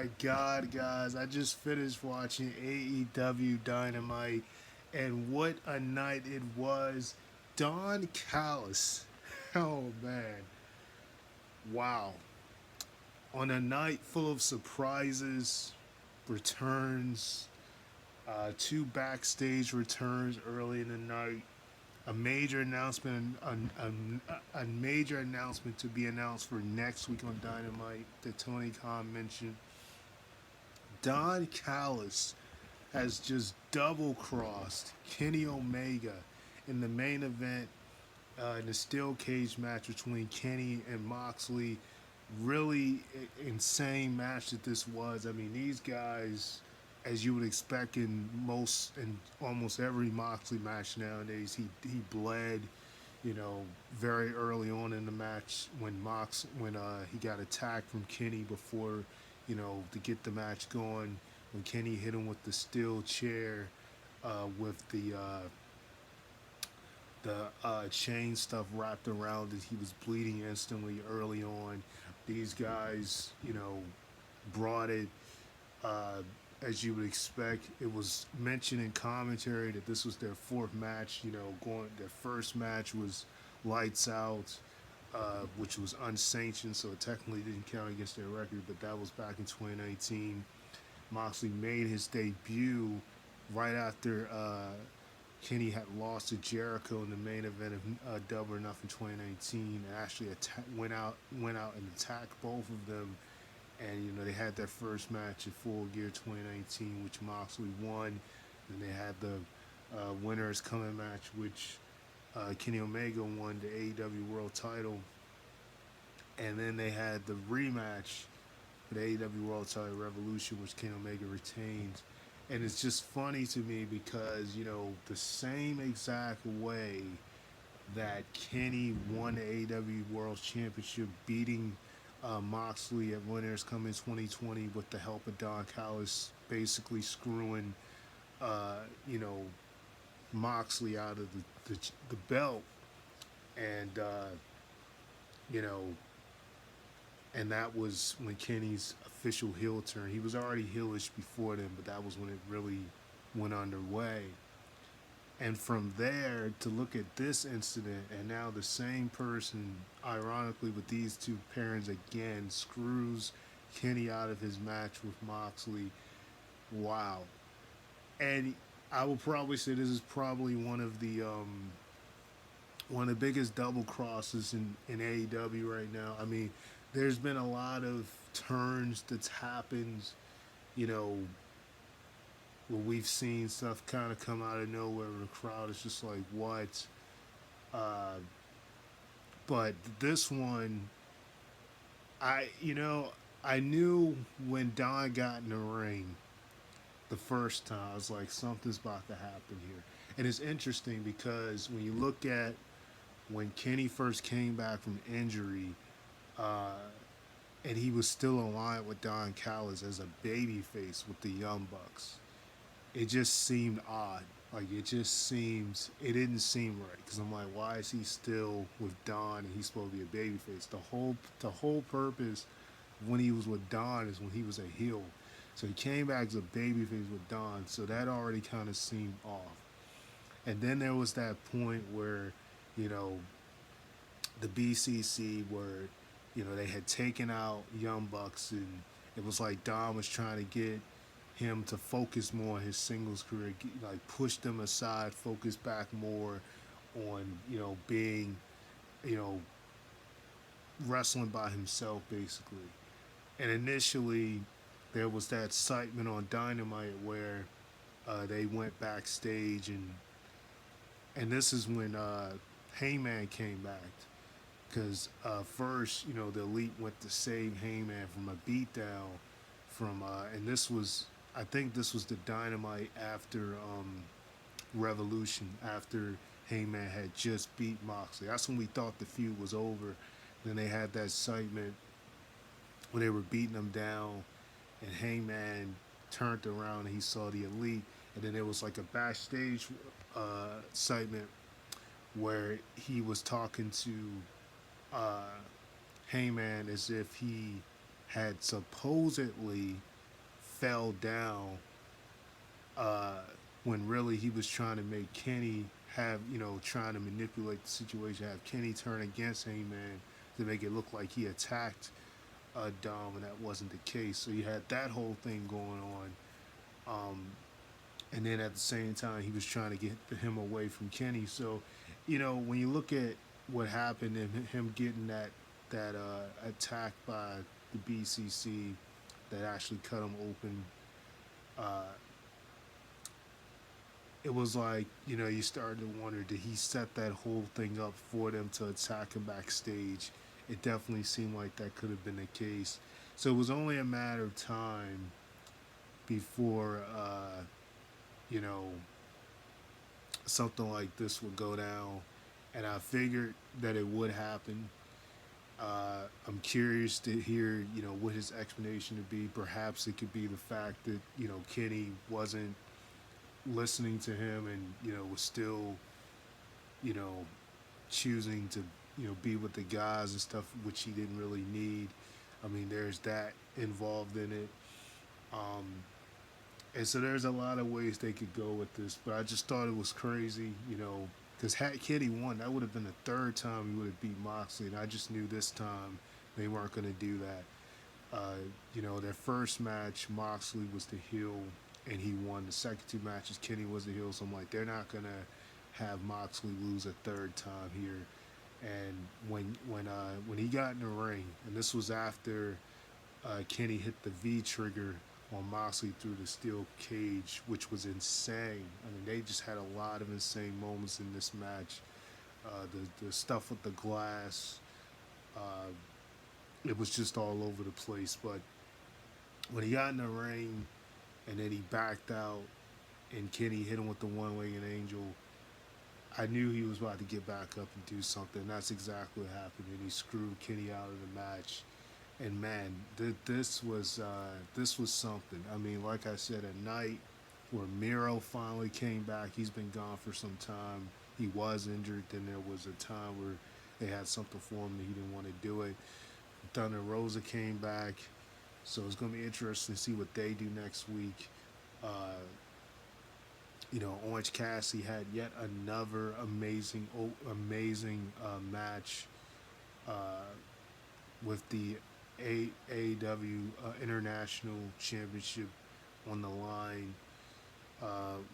my God, guys. I just finished watching AEW Dynamite, and what a night it was. Don Callis. Oh, man. Wow. On a night full of surprises, returns, two backstage returns early in the night, a major announcement, a major announcement to be announced for next week on Dynamite that Tony Khan mentioned. Don Callis has just double crossed Kenny Omega in the main event in the steel cage match between Kenny and Moxley. Really insane match that this was. I mean, these guys, as you would expect in almost every Moxley match nowadays, he bled. Very early on in the match when he got attacked from Kenny before, to get the match going. When Kenny hit him with the steel chair, with the chain stuff wrapped around it, he was bleeding instantly early on. These guys, brought it, uh, as you would expect. It was mentioned in commentary that this was their fourth match. Their first match was lights out, which was unsanctioned, so it technically didn't count against their record. But that was back in 2019. Moxley made his debut right after Kenny had lost to Jericho in the main event of Double or Nothing 2019, and actually went out and attacked both of them. And they had their first match at Full Gear 2019, which Moxley won. And they had the winners coming match, which Kenny Omega won the AEW World Title. And then they had the rematch for the AEW World Title Revolution, which Kenny Omega retained. And it's just funny to me because, the same exact way that Kenny won the AEW World Championship, beating Moxley at Winners Coming 2020 with the help of Don Callis, basically screwing, uh, you know, Moxley out of the belt. And, you know, and that was when Kenny's official heel turn. He was already heelish before then, but that was when it really went underway. And from there to look at this incident, and now the same person, ironically, with these two pairings again, screws Kenny out of his match with Moxley. Wow. And I will probably say this is probably one of the biggest double crosses in AEW right now. I mean, there's been a lot of turns that's happened, you know, where we've seen stuff kind of come out of nowhere and the crowd is just like, what? Uh, but this one, I knew when Don got in the ring the first time, I was like, something's about to happen here. And it's interesting because when you look at when Kenny first came back from injury, uh, and he was still aligned with Don Callis as a babyface with the Young Bucks, it just seemed odd. Like it didn't seem right because I'm like, why is he still with Don and he's supposed to be a babyface? The whole purpose when he was with Don is when he was a heel. So he came back as a babyface with Don, so that already kind of seemed off. And then there was that point where, you know, the BCC where, they had taken out Young Bucks, and it was like Don was trying to get him to focus more on his singles career, like push them aside, focus back more on, being, you know, wrestling by himself basically. And initially, there was that excitement on Dynamite where they went backstage, and this is when Heyman came back because first, the Elite went to save Heyman from a beatdown from, and this was, I think this was the Dynamite after Revolution, after Heyman had just beat Moxley. That's when we thought the feud was over. Then they had that excitement when they were beating him down, and Heyman turned around and he saw the Elite, and then there was like a backstage segment where he was talking to uh, Heyman as if he had supposedly fell down uh, when really he was trying to make Kenny have, trying to manipulate the situation, have Kenny turn against Heyman to make it look like he attacked Dom, and that wasn't the case. So you had that whole thing going on. And then at the same time, he was trying to get him away from Kenny. So, when you look at what happened and him getting that attack by the BCC that actually cut him open, uh, it was like, you started to wonder, did he set that whole thing up for them to attack him backstage? It definitely seemed like that could have been the case. So it was only a matter of time before, you know, something like this would go down. And I figured that it would happen. I'm curious to hear, what his explanation would be. Perhaps it could be the fact that, Kenny wasn't listening to him and, was still, you know, choosing to, be with the guys and stuff, which he didn't really need. I mean, there's that involved in it. Um, and so there's a lot of ways they could go with this, but I just thought it was crazy, because had Kenny won, that would have been the third time he would have beat Moxley, and I just knew this time they weren't going to do that. Their first match, Moxley was the heel, and he won. The second two matches, Kenny was the heel, so I'm like, they're not going to have Moxley lose a third time here. And when he got in the ring, and this was after Kenny hit the V trigger on Moxley through the steel cage, which was insane. I mean, they just had a lot of insane moments in this match. The stuff with the glass, uh, it was just all over the place. But when he got in the ring and then he backed out and Kenny hit him with the one-legged angel, I knew he was about to get back up and do something. That's exactly what happened, and he screwed Kenny out of the match. And man, this was something. I mean, like I said, a night where Miro finally came back. He's been gone for some time. He was injured. Then there was a time where they had something for him and he didn't want to do it. Thunder Rosa came back, so it's going to be interesting to see what they do next week. Orange Cassidy had yet another amazing match with the AEW International Championship on the line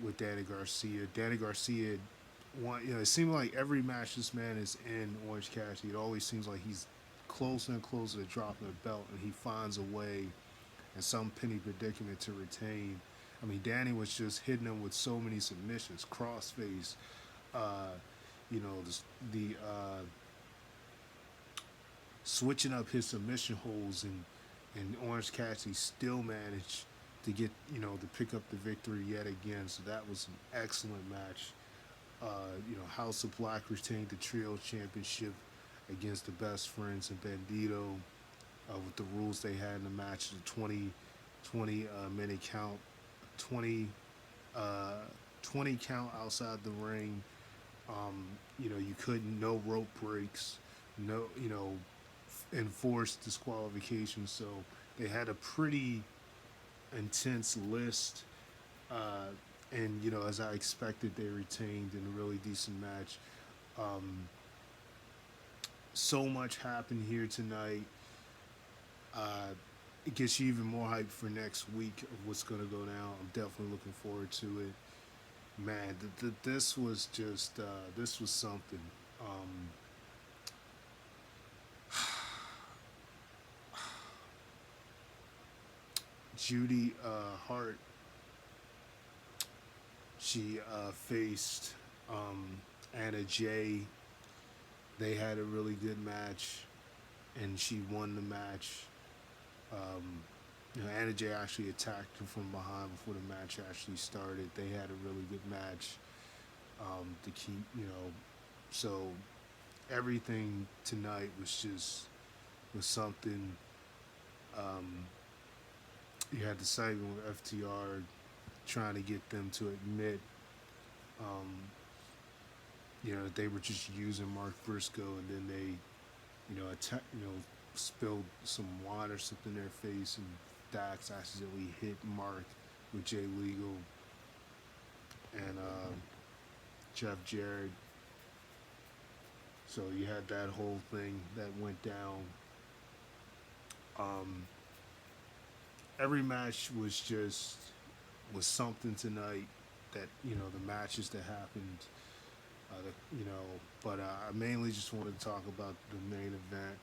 with Danny Garcia. Danny Garcia won. It seemed like every match this man is in, Orange Cassidy, it always seems like he's closer and closer to dropping the belt, and he finds a way in some penny predicament to retain. I mean, Danny was just hitting him with so many submissions, crossface, the switching up his submission holds, and Orange Cassidy still managed to get, to pick up the victory yet again. So that was an excellent match. House of Black retained the trio championship against the Best Friends and Bandito with the rules they had in the match, the 20 minute count, 20 count outside the ring. You couldn't, no rope breaks, no, enforced disqualification. So they had a pretty intense list. And, as I expected, they retained in a really decent match. So much happened here tonight. It gets you even more hyped for next week of what's going to go down. I'm definitely looking forward to it. Man, this was just, this was something. Judy Hart, she faced Anna Jay. They had a really good match, and she won the match. Anna Jay actually attacked her from behind before the match actually started. They had a really good match to keep, so everything tonight was something. You had the segment with FTR trying to get them to admit, that they were just using Mark Briscoe, and then they, spilled some wine or something in their face, and Dax accidentally hit Mark with Jay Legal and Jeff Jarrett. So you had that whole thing that went down. Um, every match was something tonight. That the matches that happened, but I mainly just wanted to talk about the main event.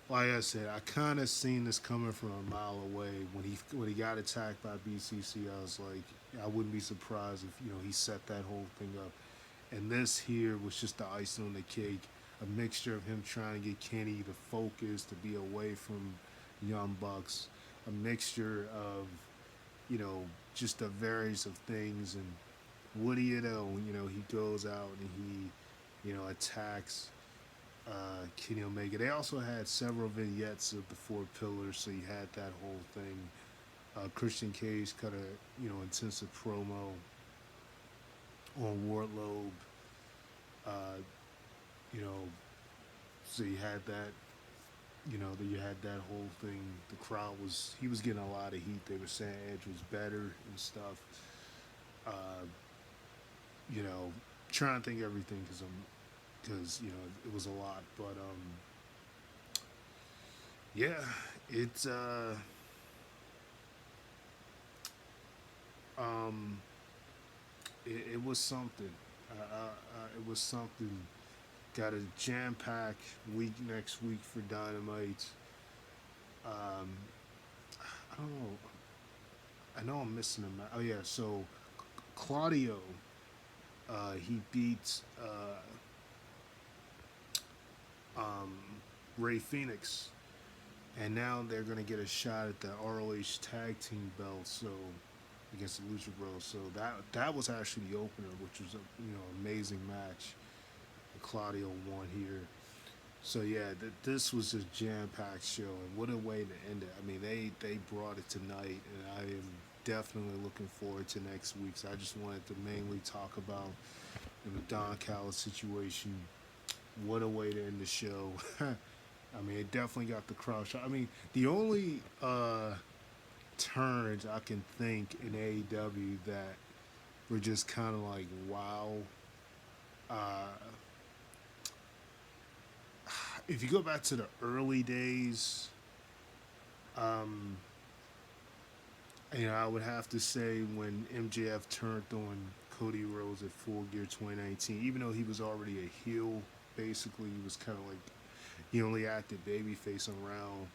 Like I said, I kind of seen this coming from a mile away when he got attacked by BCC. I was like, I wouldn't be surprised if he set that whole thing up. And this here was just the icing on the cake, a mixture of him trying to get Kenny to focus, to be away from Young Bucks, a mixture of just a various of things. And what do you know? He goes out and he attacks Kenny Omega. They also had several vignettes of the four pillars, so you had that whole thing. Christian Cage cut a intensive promo on Wardlow. Uh, you know, so you had that. You had that whole thing. The crowd he was getting a lot of heat. They were saying Edge was better and stuff. Uh, trying to think everything because it was a lot, but yeah, it's um, it was something. It was something. Got a jam-packed week next week for Dynamite. I don't know. I know I'm missing him. Oh yeah, so Claudio, he beats um, Ray Phoenix, and now they're gonna get a shot at the ROH Tag Team belt. So against the Lucha Bros. So that was actually the opener, which was a amazing match. Claudio won here. So yeah, this was a jam-packed show, and what a way to end it. I mean, they brought it tonight, and I am definitely looking forward to next week. So I just wanted to mainly talk about the Don Callis situation. What a way to end the show. I mean, it definitely got the crowd shot. I mean, the only turns I can think in AEW that were just kind of like, wow. If you go back to the early days, I would have to say when MJF turned on Cody Rhodes at Full Gear 2019, even though he was already a heel, basically, he was kind of like, he only acted babyface around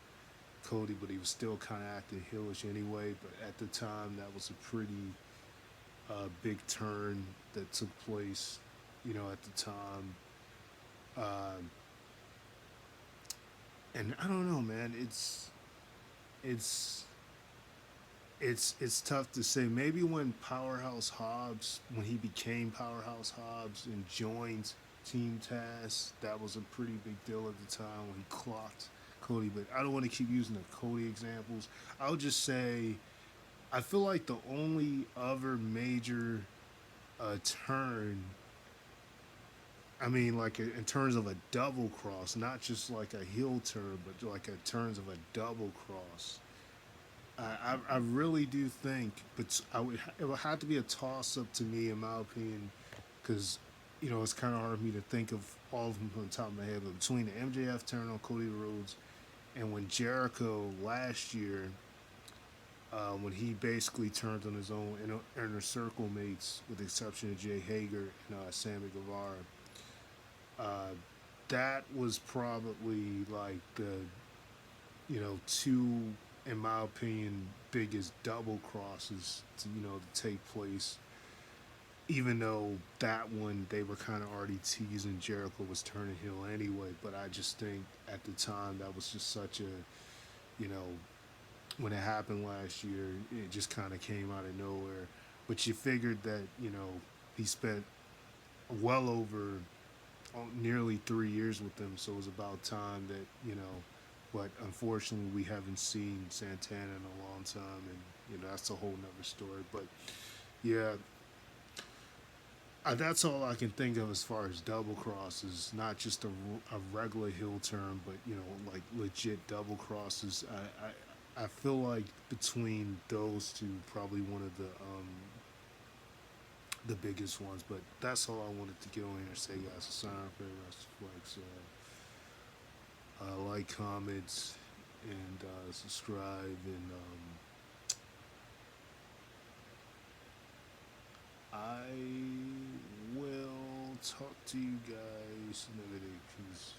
Cody, but he was still kind of acting heelish anyway. But at the time, that was a pretty big turn that took place, at the time. And I don't know, man. It's tough to say. Maybe when Powerhouse Hobbs, when he became Powerhouse Hobbs and joined Team Taz, that was a pretty big deal at the time when he clocked Cody. But I don't want to keep using the Cody examples. I'll just say, I feel like the only other major turn, I mean, like in terms of a double cross, not just like a heel turn, but like in terms of a double cross. I really do think, but it would have to be a toss up to me, in my opinion, because it's kind of hard for me to think of all of them from the top of my head. But between the MJF turn on Cody Rhodes and when Jericho last year, when he basically turned on his own inner circle mates, with the exception of Jay Hager and Sammy Guevara. That was probably like the, two, in my opinion, biggest double crosses to take place. Even though that one, they were kind of already teasing Jericho was turning heel anyway. But I just think at the time that was just such a, when it happened last year, it just kind of came out of nowhere. But you figured that, he spent well over nearly 3 years with them, so it was about time that but unfortunately we haven't seen Santana in a long time, and that's a whole nother story. But yeah, That's all I can think of as far as double crosses, not just a regular heel turn, but like legit double crosses. I feel like between those two, probably one of the biggest ones. But that's all I wanted to get on here and say, guys. Sign up for Flex. Like, comments, and subscribe, and I will talk to you guys another day. Peace.